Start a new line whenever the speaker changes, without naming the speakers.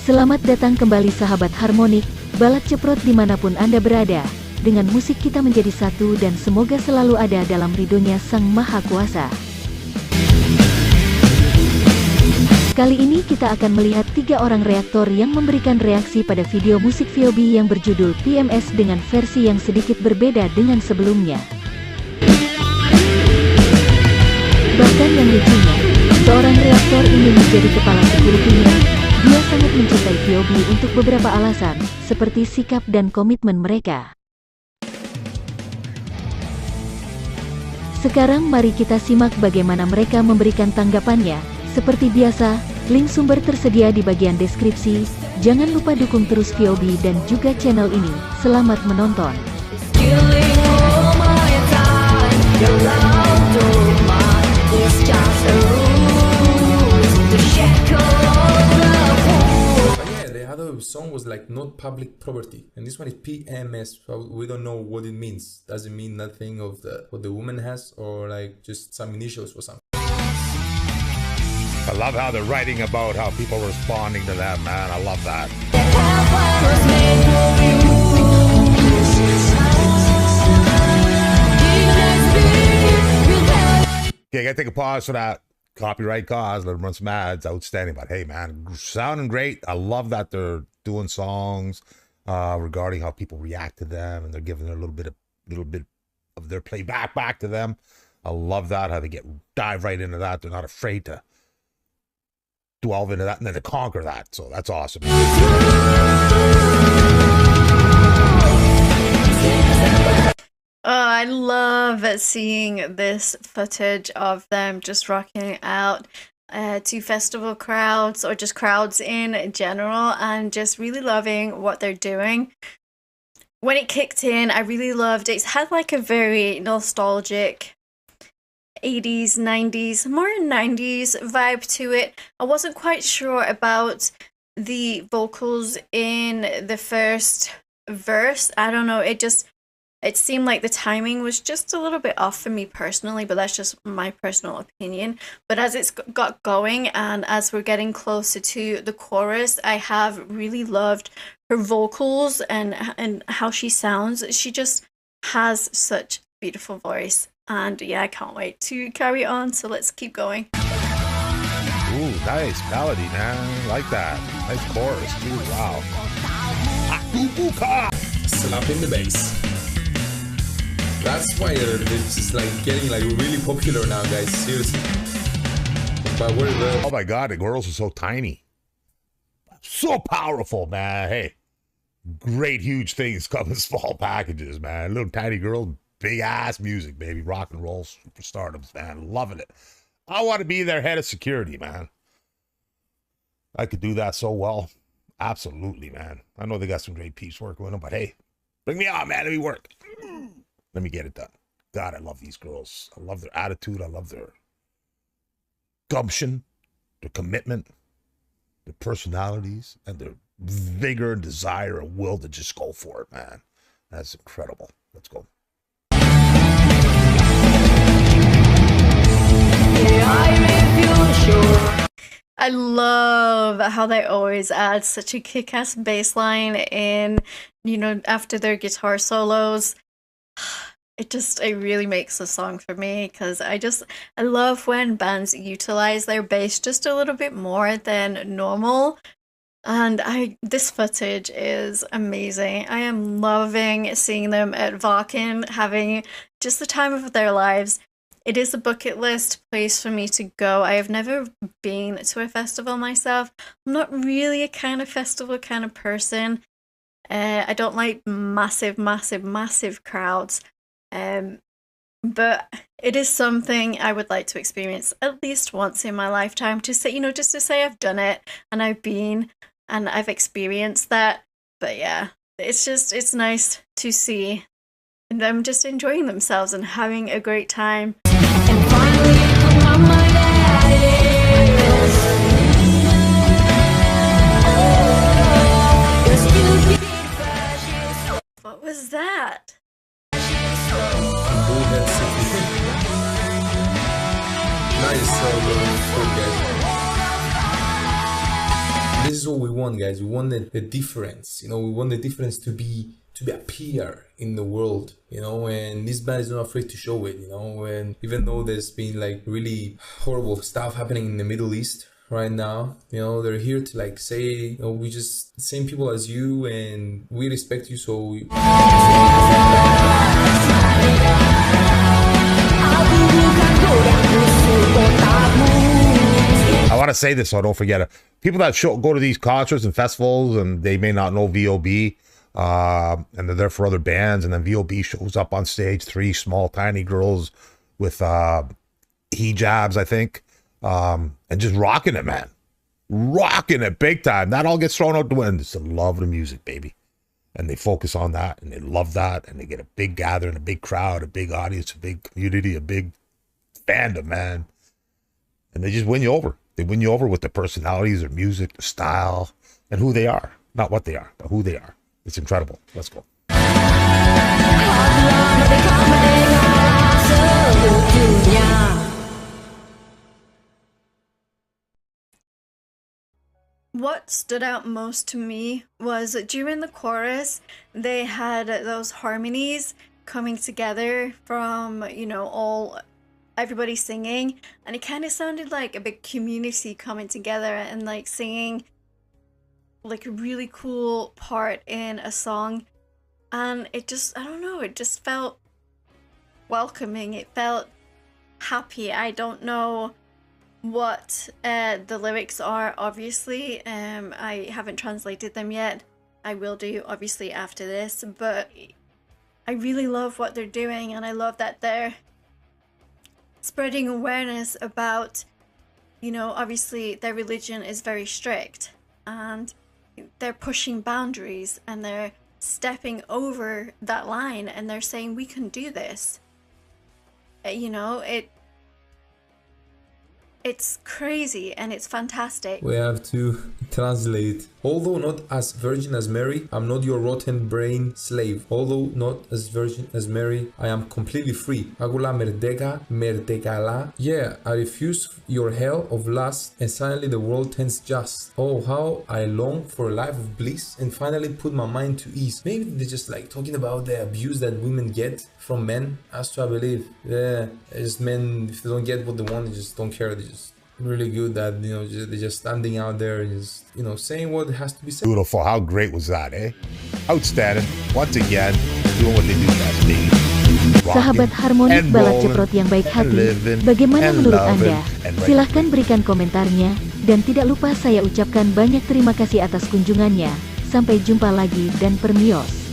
Selamat datang kembali sahabat harmonik, balak ceprot dimanapun Anda berada. Dengan musik kita menjadi satu dan semoga selalu ada dalam ridhonya Sang Maha Kuasa. Kali ini kita akan melihat 3 orang reaktor yang memberikan reaksi pada video musik VOB yang berjudul PMS dengan versi yang sedikit berbeda dengan sebelumnya. Bahkan yang lucunya, seorang reaktor ini menjadi kepala sekuritinya. Dia sangat mencintai VOB untuk beberapa alasan, seperti sikap dan komitmen mereka. Sekarang mari kita simak bagaimana mereka memberikan tanggapannya. Seperti biasa, link sumber tersedia di bagian deskripsi. Jangan lupa dukung terus VOB dan juga channel ini. Selamat menonton.
The song was like not public property, and this one is PMS. So we don't know what it means. Does it mean nothing of what the woman has, or like just some initials or something?
I love how they're writing about how people are responding to that, man. I love that. Okay, I gotta take a pause for that. Copyright cause, let them run some ads. Outstanding, but hey, man, sounding great. I love that they're doing songs regarding how people react to them, and they're giving a little bit of their playback back to them. I love that, how they dive right into that. They're not afraid to delve into that and then to conquer that. So that's awesome.
Oh, I love seeing this footage of them just rocking out to festival crowds or just crowds in general, and just really loving what they're doing. When it kicked in, I really loved it. It had like a very nostalgic 80s, 90s, more 90s vibe to it. I wasn't quite sure about the vocals in the first verse. I don't know, it seemed like the timing was just a little bit off for me personally, but that's just my personal opinion. But as it's got going and as we're getting closer to the chorus, I have really loved her vocals and how she sounds. She just has such beautiful voice. And yeah, I can't wait to carry on, so let's keep going.
Ooh, nice melody, man. I like that. Nice chorus, too. Wow.
Slapping the bass. That's why it's just like getting like really popular now, guys. Seriously. But
oh my god, the girls are so tiny. So powerful, man. Hey, great huge things come in small packages, man. Little tiny girls, big ass music, baby. Rock and roll superstardoms, man. Loving it. I want to be their head of security, man. I could do that so well. Absolutely, man. I know they got some great peeps working with them, but hey, bring me on, man. Let me work. Let me get it done. God, I love these girls. I love their attitude. I love their gumption, their commitment, their personalities, and their vigor and desire and will to just go for it, man. That's incredible. Let's go.
I love how they always add such a kick-ass bass line in, you know, after their guitar solos. It really makes the song for me, because I love when bands utilize their bass just a little bit more than normal. And this footage is amazing. I am loving seeing them at Wacken, having just the time of their lives. It is a bucket list place for me to go. I have never been to a festival myself. I'm not really a kind of festival kind of person. I don't like massive crowds. But it is something I would like to experience at least once in my lifetime, to say, just to say I've done it and I've been and I've experienced that. But yeah, it's nice to see them just enjoying themselves and having a great time. And finally, what was that?
is so good, guys. This is what we want, guys. We want the difference. You know, we want the difference to appear in the world, you know, and this band is not afraid to show it, you know, and even though there's been like really horrible stuff happening in the Middle East right now, you know, they're here to like say, you know, we just the same people as you and we respect you, so
I want to say this so I don't forget it. People that go to these concerts and festivals and they may not know VOB, and they're there for other bands, and then VOB shows up on stage, 3 small tiny girls with hijabs, I think, and just rocking it, man. Rocking it big time. That all gets thrown out the window. It's the love of the music, baby. And they focus on that, and they love that, and they get a big gathering, a big crowd, a big audience, a big community, a big fandom, man. And they just win you over. They win you over with their personalities, their music, their style, and who they are. Not what they are, but who they are. It's incredible. Let's go.
What stood out most to me was during the chorus, they had those harmonies coming together from, you know, everybody singing, and it kind of sounded like a big community coming together and like singing like a really cool part in a song. And it just, I don't know, it just felt welcoming. It felt happy. I don't know what the lyrics are, obviously. I haven't translated them yet. I will do, obviously, after this. But I really love what they're doing, and I love that they're spreading awareness about, you know, obviously their religion is very strict, and they're pushing boundaries, and they're stepping over that line, and they're saying we can do this. You know, it's crazy and it's fantastic.
we have to translate. Although not as virgin as Mary, I'm not your rotten brain slave. Although not as virgin as Mary, I am completely free. Agula merdeka, merdekala. Yeah, I refuse your hell of lust, and suddenly the world turns just. Oh, how I long for a life of bliss and finally put my mind to ease. Maybe they're just like talking about the abuse that women get from men. As to I believe, yeah, just men, if they don't get what they want, they just don't care. They just really good that, you know, they're just standing out there and just, you know, saying what has to be said.
Beautiful. How great was that, eh? Outstanding. Once again, doing what they do best, baby.
Sahabat harmonik balad ceprot yang baik hati, bagaimana menurut Anda? Silahkan berikan komentarnya, dan tidak lupa saya ucapkan banyak terima kasih atas kunjungannya. Sampai jumpa lagi dan permios.